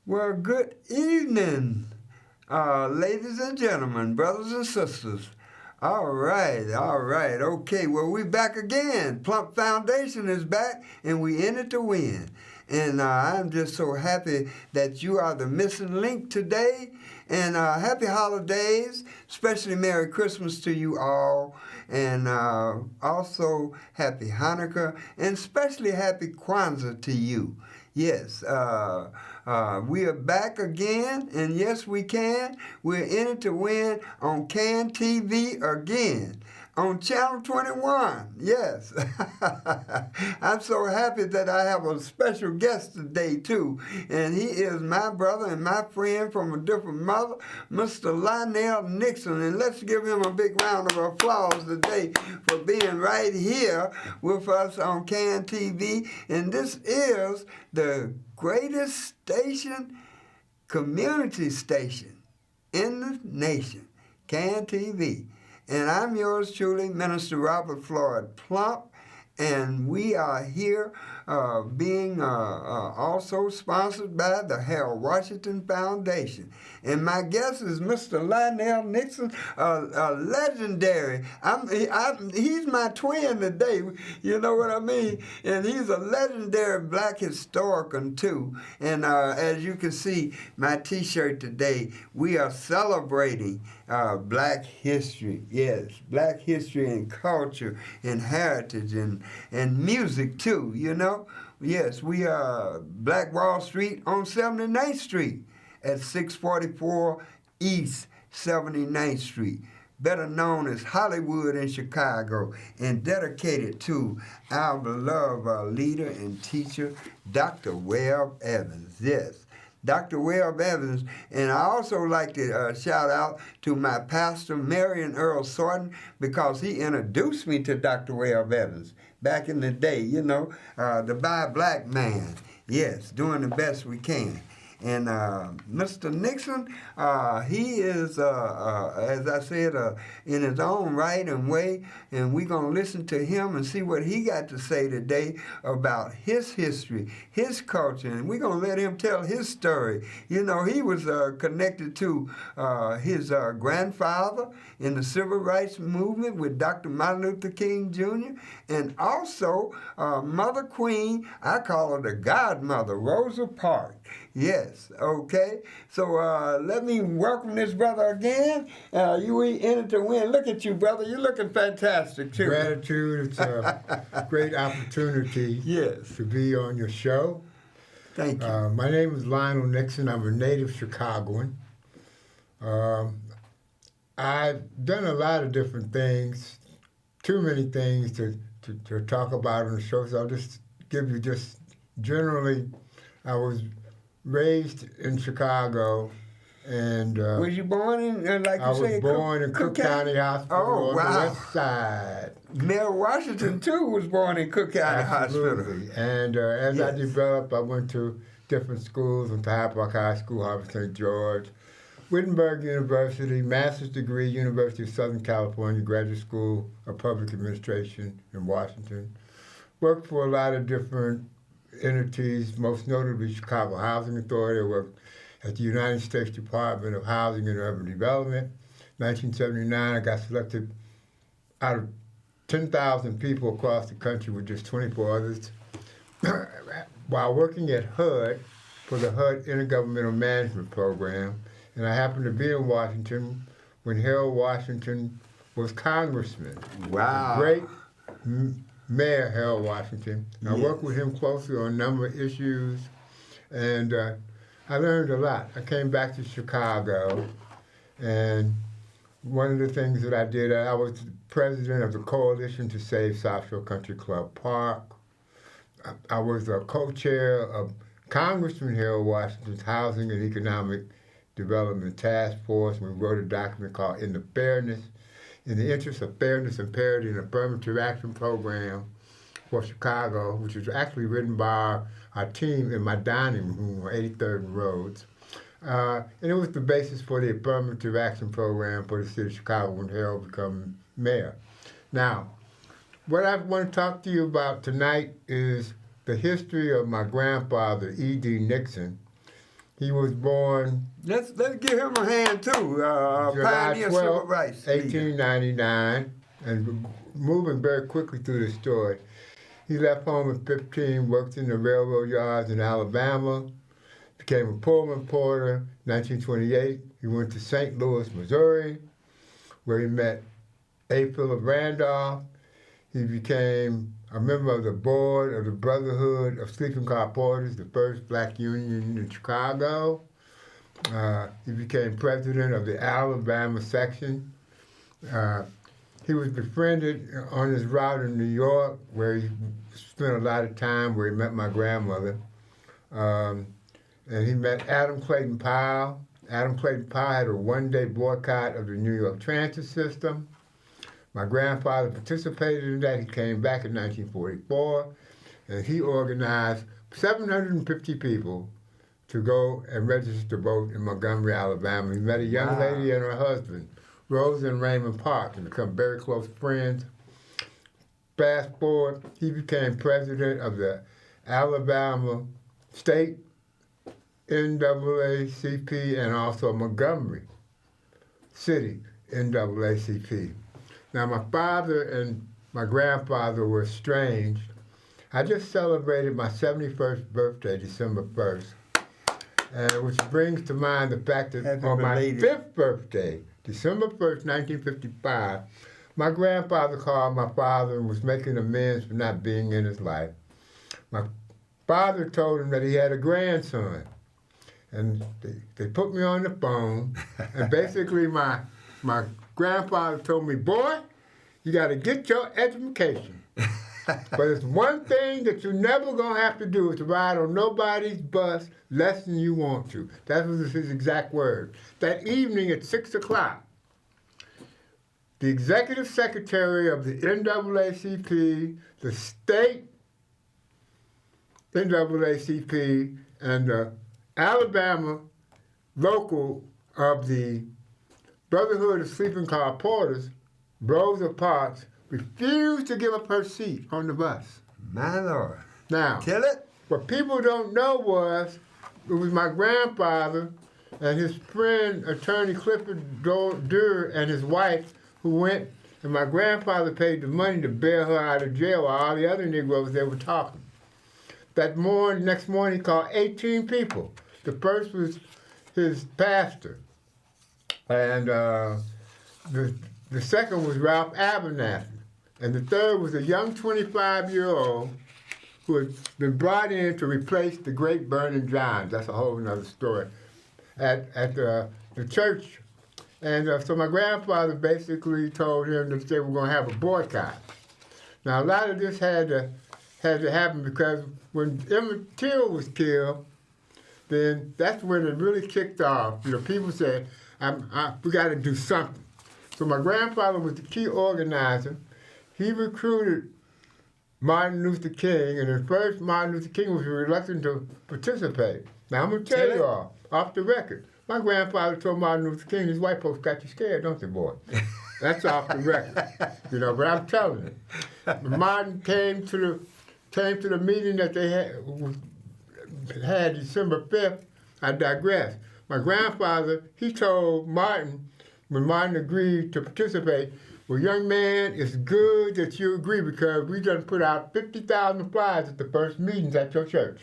Well, good evening, ladies and gentlemen, brothers and sisters. All right, all right, okay. Well, we back again. Plump Foundation is back, and we in it to win. And I'm just so happy that you are the missing link today. And happy holidays, especially Merry Christmas to you all. And also happy Hanukkah, and especially happy Kwanzaa to you. Yes, we are back again, and yes, we can. We're in it to win on CAN TV again, on Channel 21. Yes. I'm so happy that I have a special guest today, too, and he is my brother and my friend from a different mother, Mr. Lionel Nixon, and let's give him a big round of applause today for being right here with us on CAN TV, and this is the greatest station, community station in the nation, CAN TV. And I'm yours truly, Minister Robert Plump, and we are here being also sponsored by the Harold Washington Foundation. And my guest is Mr. Lionel Nixon, a legendary. He's my twin today, you know what I mean? And he's a legendary black historian, too. And as you can see, my T-shirt today, we are celebrating black history. Yes, black history and culture and heritage and music, too, you know? Yes, we are Black Wall Street on 79th Street at 644 East 79th Street, better known as Hollywood in Chicago, and dedicated to our beloved leader and teacher, Dr. Webb Evans. Yes. Dr. Webb Evans, and I also like to shout out to my pastor, Marion Earl Sorton, because he introduced me to Dr. Webb Evans back in the day, you know, the bi black man. Yes, doing the best we can. And Mr. Nixon, he is, as I said, in his own right and way, and we're going to listen to him and see what he got to say today about his history, his culture, and we're going to let him tell his story. You know, he was connected to his grandfather in the civil rights movement with Dr. Martin Luther King Jr., and also Mother Queen, I call her the godmother, Rosa Parks. Yes, okay. So let me welcome this brother again. You in it to win. Look at you, brother. You're looking fantastic, too. Gratitude. It's a great opportunity yes. to be on your show. Thank you. My name is Lionel Nixon. I'm a native Chicagoan. I've done a lot of different things, too many things to talk about on the show, so I'll just give you just generally, I was raised in Chicago, and was you born in, like you say, I was born in Cook County Hospital on the west side. Mayor Washington, too, was born in Cook County Absolutely. Hospital. And as I developed, I went to different schools, went to Hyde Park High School, Harvard St. George, Wittenberg University, master's degree, University of Southern California, Graduate School of Public Administration in Washington. Worked for a lot of different entities, most notably Chicago Housing Authority. I worked at the United States Department of Housing and Urban Development. 1979, I got selected out of 10,000 people across the country with just 24 others. While working at HUD for the HUD Intergovernmental Management Program, and I happened to be in Washington when Harold Washington was congressman. Wow. The great Mayor Harold Washington. And I worked with him closely on a number of issues, and I learned a lot. I came back to Chicago, and one of the things that I did, I was president of the Coalition to Save South Shore Country Club Park. I was a co-chair of Congressman Harold Washington's Housing and Economic Development Task Force. We wrote a document called In the Interest of Fairness and Parity, an affirmative action program for Chicago, which was actually written by our team in my dining room on 83rd and Rhodes. And it was the basis for the affirmative action program for the city of Chicago when Harold became mayor. Now, what I want to talk to you about tonight is the history of my grandfather, E.D. Nixon, He was born Let's give him a hand too. July Pioneer civil 12, rights leader. 1899, and moving very quickly through the story. He left home at 15, worked in the railroad yards in Alabama, became a Pullman porter. 1928, he went to St. Louis, Missouri, where he met A. Philip Randolph. He became a member of the board of the Brotherhood of Sleeping Car Porters, the first black union in Chicago. He became president of the Alabama section. He was befriended on his route in New York, where he spent a lot of time, where he met my grandmother. And he met Adam Clayton Powell. Adam Clayton Powell had a one-day boycott of the New York transit system. My grandfather participated in that. He came back in 1944, and he organized 750 people to go and register to vote in Montgomery, Alabama. He met a young lady and her husband, Rose and Raymond Park, and become very close friends. Fast forward, he became president of the Alabama State NAACP and also Montgomery City NAACP. Now, my father and my grandfather were estranged. I just celebrated my 71st birthday, December 1st, which brings to mind the fact that on my 5th birthday, December 1st, 1955, my grandfather called my father and was making amends for not being in his life. My father told him that he had a grandson, and they put me on the phone, and basically my grandfather told me, boy, you got to get your education. But it's one thing that you're never going to have to do is to ride on nobody's bus less than you want to. That was his exact word. That evening at 6 o'clock, the executive secretary of the NAACP, the state NAACP, and the Alabama local of the Brotherhood of Sleeping Car Porters, Rosa Parks, refused to give up her seat on the bus. My Lord. Now, Kill it? what people don't know was, it was my grandfather and his friend, attorney Clifford Durr, and his wife who went, and my grandfather paid the money to bail her out of jail while all the other Negroes there were talking. That next morning, he called 18 people. The first was his pastor, and the second was Ralph Abernathy, and the third was a young 25-year-old who had been brought in to replace the great Vernon Johns. That's a whole other story. At the church. And so my grandfather basically told him that they were going to have a boycott. Now, a lot of this had to happen because when Emmett Till was killed, then that's when it really kicked off. You know, people said, we got to do something. So my grandfather was the key organizer. He recruited Martin Luther King, and at first Martin Luther King was reluctant to participate. Now I'm going to tell you all, off the record, my grandfather told Martin Luther King, these white folks got you scared, don't they, boy? That's off the record, you know, but I'm telling you. When Martin came to the meeting that they had December 5th, I digress. My grandfather, he told Martin, when Martin agreed to participate, well, young man, it's good that you agree because we done put out 50,000 flyers at the first meetings at your church.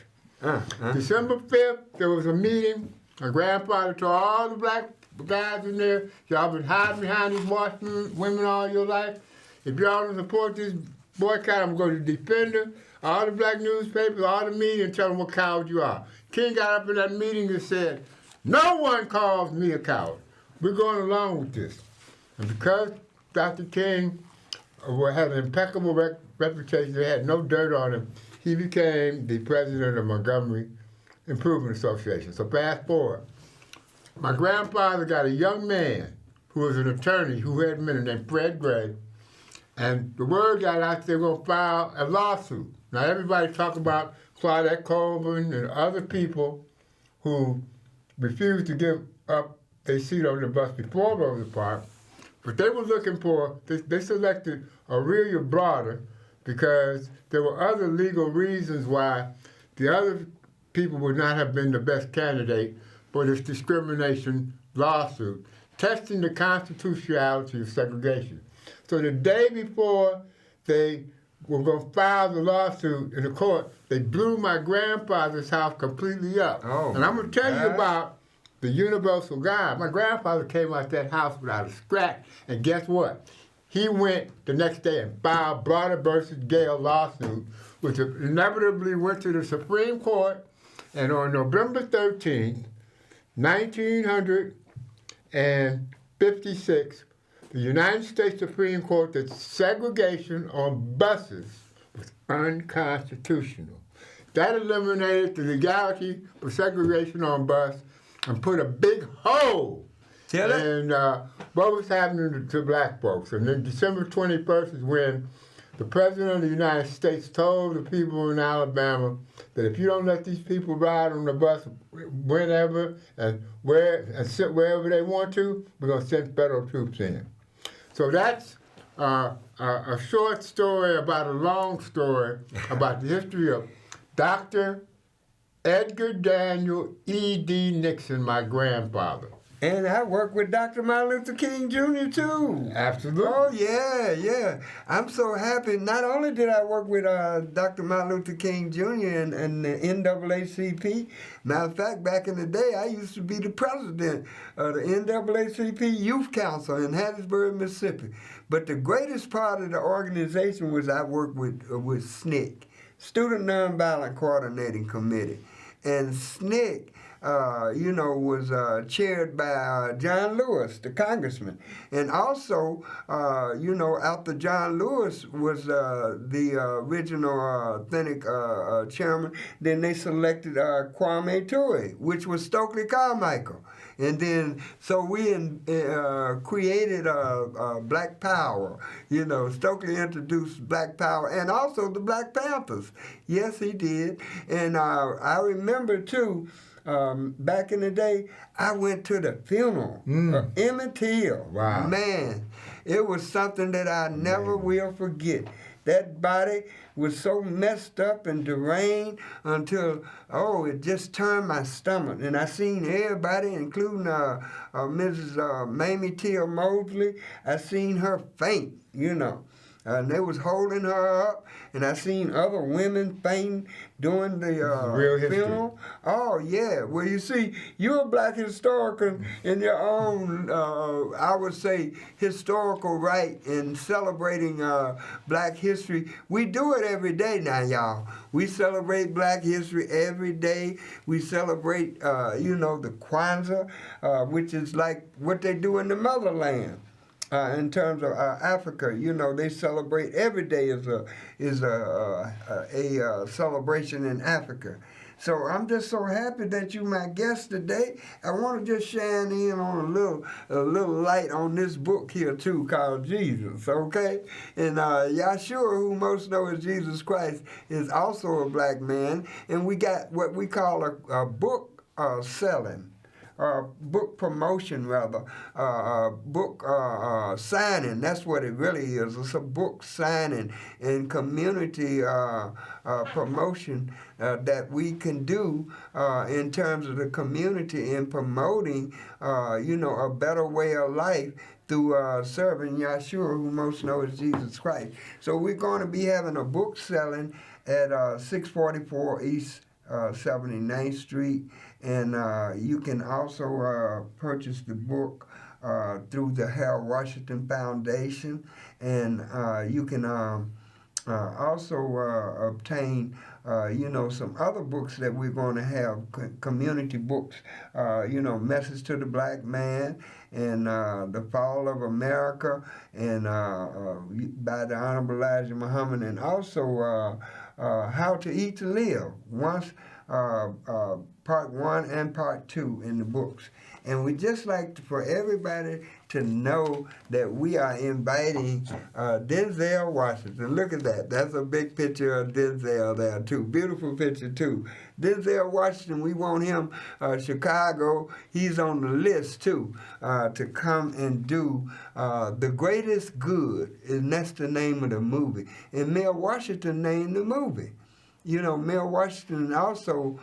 December 5th, there was a meeting. My grandfather told all the black guys in there, y'all been hiding behind these white women all your life. If y'all don't support this boycott, I'm going to defend her. All the black newspapers, all the media, and tell them what cowards you are. King got up in that meeting and said, no one calls me a coward. We're going along with this. And because Dr. King had an impeccable reputation, they had no dirt on him, he became the president of Montgomery Improvement Association. So fast forward. My grandfather got a young man who was an attorney who had been named Fred Gray, and the word got out they were going to file a lawsuit. Now everybody talk about Claudette Colburn and other people who refused to give up their seat on the bus before Rosa Parks, but they were looking for, they selected Aurelia Broader because there were other legal reasons why the other people would not have been the best candidate for this discrimination lawsuit, testing the constitutionality of segregation. So the day before they were going to file the lawsuit in the court, they blew my grandfather's house completely up. Oh, and I'm going to tell you about the universal God. My grandfather came out that house without a scratch, and guess what? He went the next day and filed Broder versus Gale lawsuit, which inevitably went to the Supreme Court, and on November 13th, 1956, the United States Supreme Court that segregation on buses was unconstitutional. That eliminated the legality for segregation on bus and put a big hole in what was happening to black folks. And then December 21st is when the President of the United States told the people in Alabama that if you don't let these people ride on the bus whenever and sit wherever they want to, we're going to send federal troops in. So that's a short story about a long story about the history of Dr. Edgar Daniel E.D. Nixon, my grandfather. And I worked with Dr. Martin Luther King Jr. too. Absolutely. Oh, yeah. I'm so happy. Not only did I work with Dr. Martin Luther King Jr. and the NAACP, matter of fact, back in the day, I used to be the president of the NAACP Youth Council in Hattiesburg, Mississippi. But the greatest part of the organization was I worked with SNCC, Student Nonviolent Coordinating Committee. And SNCC, was chaired by John Lewis, the congressman. And also, after John Lewis was the original authentic chairman, then they selected Kwame Ture, which was Stokely Carmichael. And then, so we created Black Power. Stokely introduced Black Power and also the Black Panthers. Yes, he did. And I remember, too, back in the day, I went to the funeral of Emmett Till. Wow. Man, it was something that I never will forget. That body was so messed up and deranged until, it just turned my stomach. And I seen everybody, including Mrs. Mamie Till Mosley, I seen her faint, And they was holding her up, and I seen other women fainting during the funeral. Oh, yeah. Well, you see, you're a black historian in your own, I would say, historical right in celebrating black history. We do it every day now, y'all. We celebrate black history every day. We celebrate, the Kwanzaa, which is like what they do in the motherland. In terms of Africa, they celebrate every day is a celebration in Africa. So I'm just so happy that you my guest today. I want to just shine in on a little light on this book here too, called Jesus. Okay, and Yahshua, who most know as Jesus Christ, is also a black man, and we got what we call a book selling. Book promotion, rather, book signing. That's what it really is. It's a book signing and community promotion that we can do in terms of the community in promoting, a better way of life through serving Yahshua, who most know as Jesus Christ. So we're going to be having a book selling at 644 East 79th Street. And you can also purchase the book through the Harold Washington Foundation. And you can also obtain, some other books that we're going to have, community books, Message to the Black Man, and The Fall of America, and by the Honorable Elijah Muhammad, and also How to Eat to Live. Part 1 and Part 2 in the books. And we just like for everybody to know that we are inviting Denzel Washington. Look at that. That's a big picture of Denzel there, too. Beautiful picture, too. Denzel Washington, we want him, Chicago, he's on the list, too, to come and do The Greatest Good, and that's the name of the movie. And Mayor Washington named the movie. You know, Mayor Washington also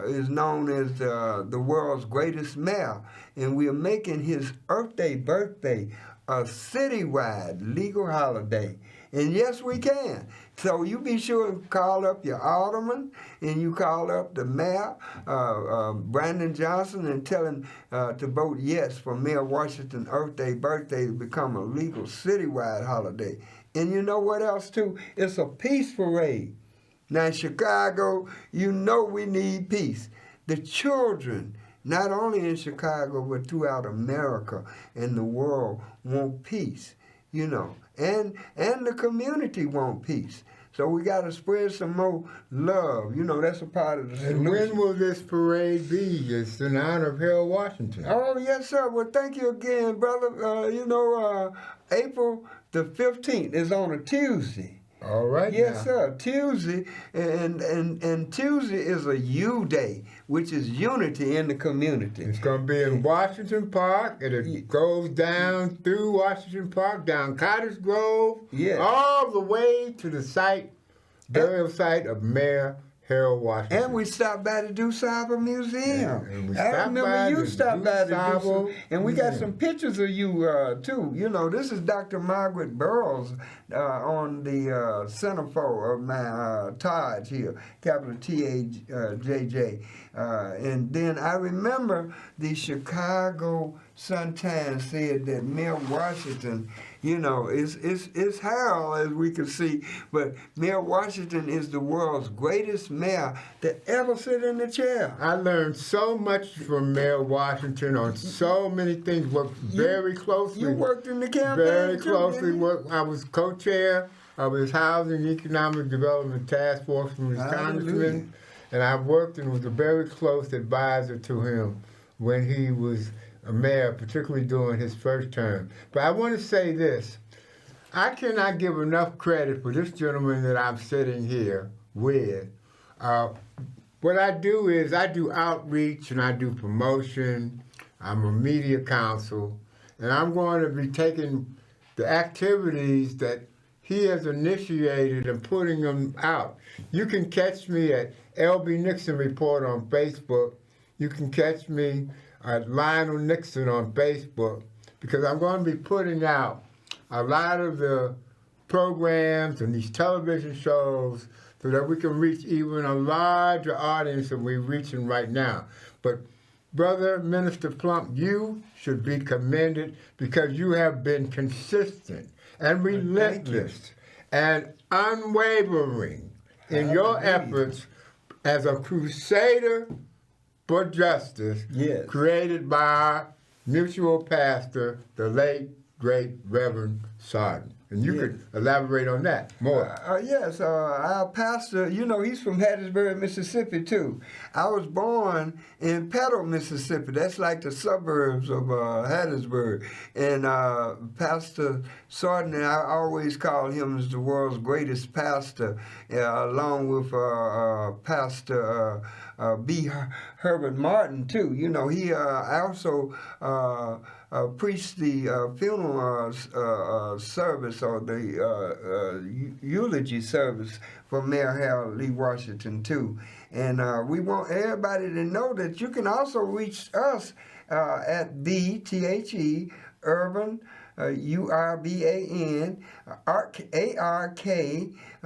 is known as the world's greatest mayor, and we are making his Earth Day birthday a citywide legal holiday. And yes, we can. So you be sure to call up your alderman, and you call up the mayor, Brandon Johnson, and tell him to vote yes for Mayor Washington Earth Day birthday to become a legal citywide holiday. And you know what else, too? It's a peace parade. Now, in Chicago, you know we need peace. The children, not only in Chicago, but throughout America and the world, want peace, you know. And the community want peace. So we got to spread some more love. You know, that's a part of the solution. And when will this parade be? It's in honor of Harold Washington. Oh, yes, sir. Well, thank you again, brother. April the 15th is on a Tuesday. All right. Yes, now. sir. Tuesday, and Tuesday is a U Day, which is unity in the community. It's going to be in Washington Park, and it goes down through Washington Park, down Cottage Grove, all the way to the burial site of Mayor Harold Washington. And we stopped by to do Cyber Museum. And I remember you stopped by to do Cyber, and we got some pictures of you, too. You know, this is Dr. Margaret Burroughs on the centerfold of my Taj here, capital T-A-J-J. And then I remember the Chicago Sun-Times said that Mayor Washington, you know, is Harold, as we can see, but Mayor Washington is the world's greatest mayor to ever sit in the chair. I learned so much from Mayor Washington on so many things. Worked very closely. You worked in the campaign very too, closely. didn't you? I was co-chair of his Housing and Economic Development Task Force from his congressman, and I worked and was a very close advisor to him when he was a mayor, particularly during his first term. But I want to say this. I cannot give enough credit for this gentleman that I'm sitting here with. What I do is I do outreach and I do promotion. I'm a media counsel. And I'm going to be taking the activities that he has initiated and putting them out. You can catch me at LB Nixon Report on Facebook. You can catch me at Lionel Nixon on Facebook, because I'm going to be putting out a lot of the programs and these television shows so that we can reach even a larger audience than we're reaching right now. But Brother Minister Plump, you should be commended because you have been consistent and relentless and unwavering in your efforts as a crusader for justice, created by our mutual pastor, the late, great Reverend Sargent. And you could elaborate on that more. Yes, our pastor, you know, he's from Hattiesburg, Mississippi, too. I was born in Petal, Mississippi. That's like the suburbs of Hattiesburg. And Pastor Sargent, I always call him as the world's greatest pastor, along with Pastor B. Herbert Martin, too. You know, he also preached the funeral service or the eulogy service for Mayor Harold Lee Washington, too. And we want everybody to know that you can also reach us at the THE Urban URBAN ARK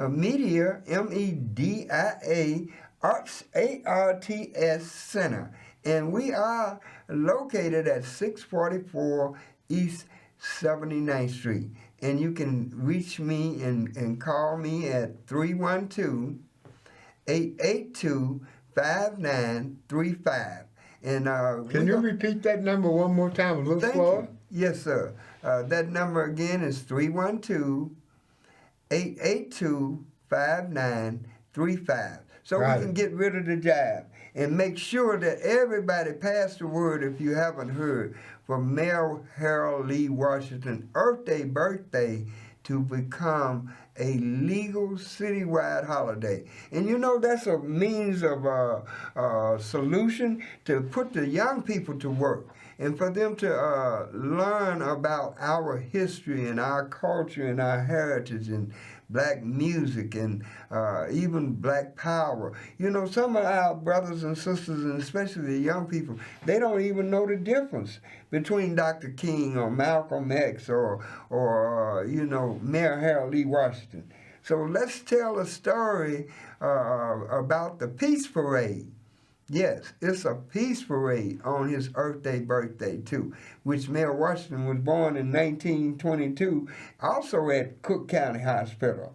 Media MEDIA Arts ARTS Center. And we are located at 644 East 79th Street. And you can reach me and call me at 312-882-5935. And can you repeat that number one more time, a little slower? Yes, sir. That number again is 312-882-5935. So we can get rid of the jive and make sure that everybody pass the word, if you haven't heard, for Mayor Harold Lee Washington Earth Day birthday to become a legal citywide holiday. And you know, that's a means of solution to put the young people to work and for them to learn about our history and our culture and our heritage and black music, and even black power. You know, some of our brothers and sisters, and especially the young people, they don't even know the difference between Dr. King or Malcolm X or you know, Mayor Harold Lee Washington. So let's tell a story about the Peace Parade. Yes, it's a peace parade on his Earth Day birthday, too, which Mayor Washington was born in 1922, also at Cook County Hospital.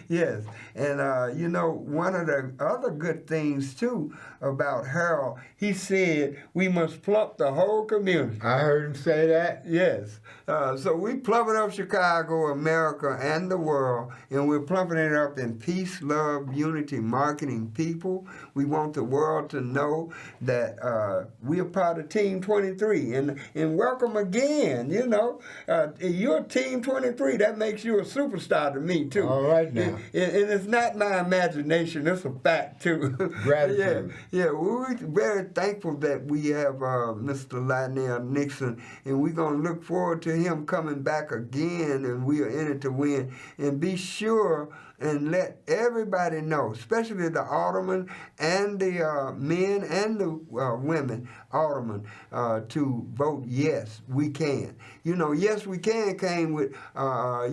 Yes, and you know, one of the other good things, too, about Harold, he said we must plump the whole community. I heard him say that. Yes. So we plumping up Chicago, America, and the world, and we're plumping it up in peace, love, unity, marketing people. We want the world to know that we are part of Team 23, and welcome again. You know, you're Team 23. That makes you a superstar to me, too. All right now. And it's not my imagination. It's a fact, too. Gratitude. Yeah, we're very thankful that we have Mr. Lionel Nixon, and we're going to look forward to him coming back again, and we are in it to win. And be sure and let everybody know, especially the aldermen and the men and the women aldermen, to vote yes, we can. You know, yes, we can came with,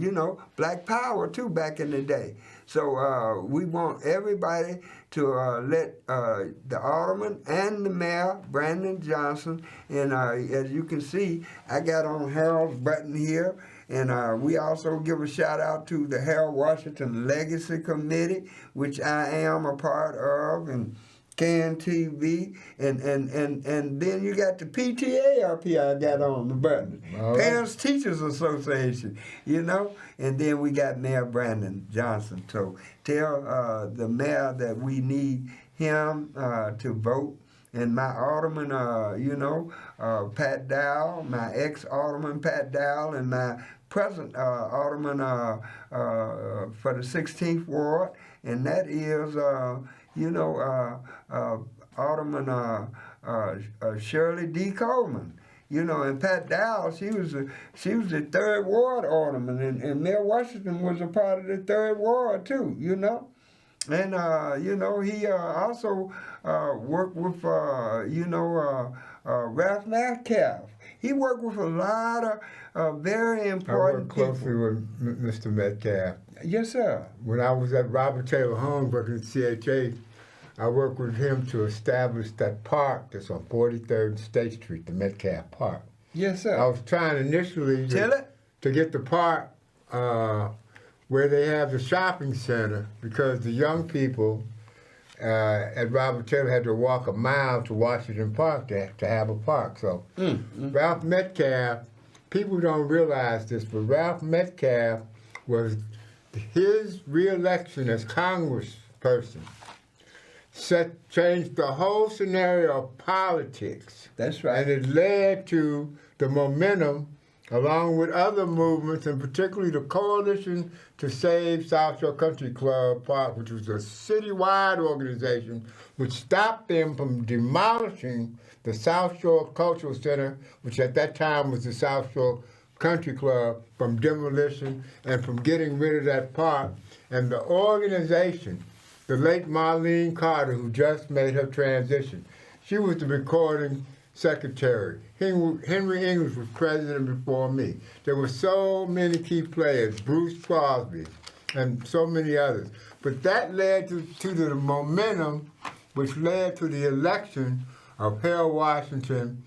you know, black power, too, back in the day. So we want everybody to let the alderman and the mayor, Brandon Johnson, and as you can see, I got on Harold's button here. And we also give a shout out to the Harold Washington Legacy Committee, which I am a part of, and CAN TV, and then you got the PTA up here I got on the button. Right. Parents Teachers Association, you know, and then we got Mayor Brandon Johnson. So tell the mayor that we need him to vote. And my alderman, you know, Pat Dowell, my ex-alderman Pat Dowell, and my present alderman for the 16th Ward, and that is, you know, Alderman Shirley D. Coleman. You know, and Pat Dowell, she was the 3rd Ward alderman, and Mayor Washington was a part of the 3rd Ward, too, you know. And, you know, he also worked with, you know, Ralph Metcalf. He worked with a lot of very important people. I worked closely with Mr. Metcalf. Yes, sir. When I was at Robert Taylor Homes working at CHA, I worked with him to establish that park that's on 43rd and State Street, the Metcalf Park. Yes, sir. I was trying initially to get the park where they have the shopping center, because the young people at Robert Taylor had to walk a mile to Washington Park to have a park. So Ralph Metcalf, people don't realize this, but Ralph Metcalf was his re-election as congressperson changed the whole scenario of politics. That's right. And it led to the momentum, along with other movements, and particularly the Coalition to Save South Shore Country Club Park, which was a citywide organization, which stopped them from demolishing the South Shore Cultural Center, which at that time was the South Shore Country Club, from demolition and from getting rid of that park. And the organization, the late Marlene Carter, who just made her transition, she was the recording secretary. Henry English was president before me. There were so many key players, Bruce Crosby, and so many others. But that led to the momentum, which led to the election of Harold Washington,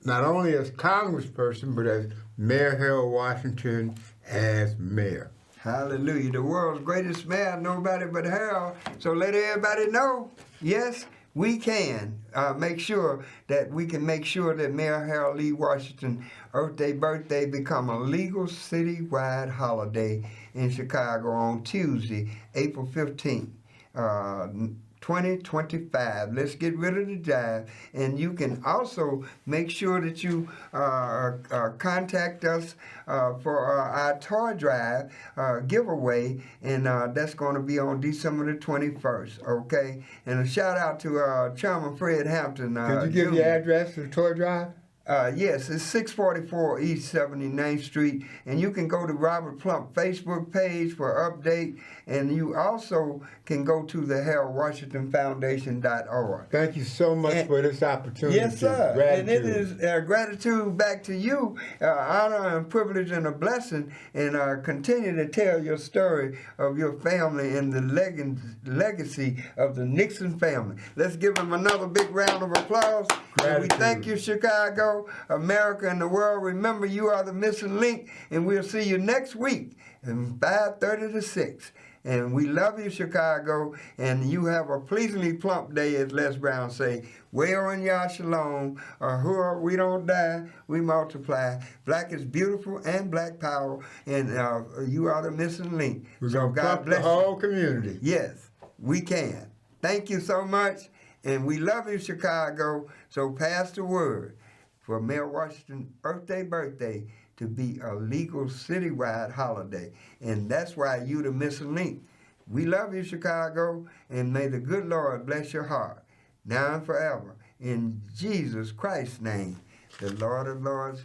not only as congressperson, but as Mayor Harold Washington as mayor. Hallelujah. The world's greatest mayor, nobody but Harold. So let everybody know, yes, we can make sure that we can make sure that Mayor Harold Lee Washington Earth Day birthday become a legal citywide holiday in Chicago on Tuesday, April 15th. 2025. Let's get rid of the jive. And you can also make sure that you contact us for our toy drive giveaway, and that's going to be on December the 21st, okay? And a shout out to Chairman Fred Hampton. Did you give the address to the toy drive? Yes, it's 644 East 79th Street, and you can go to Robert Plump Facebook page for update, and you also can go to the HaroldWashingtonFoundation.org. Thank you so much for this opportunity. Yes, sir. Gratitude. And it is gratitude back to you, honor and privilege and a blessing, and continue to tell your story of your family and the legacy of the Nixon family. Let's give them another big round of applause. And we thank you, Chicago, America, and the world. Remember, you are the missing link, and we'll see you next week from 5:30 to 6. And we love you, Chicago, and you have a pleasingly plump day, as Les Brown say. Well in Yah Shalom, or we don't die, we multiply. Black is beautiful and black power, and you are the missing link. We're So going to God pump bless the you. whole community. Yes, we can. Thank you so much, and we love you, Chicago. So pass the word for Mayor Washington's birthday to be a legal citywide holiday. And that's why you the missing link. We love you, Chicago, and may the good Lord bless your heart, now and forever. In Jesus Christ's name, the Lord of Lords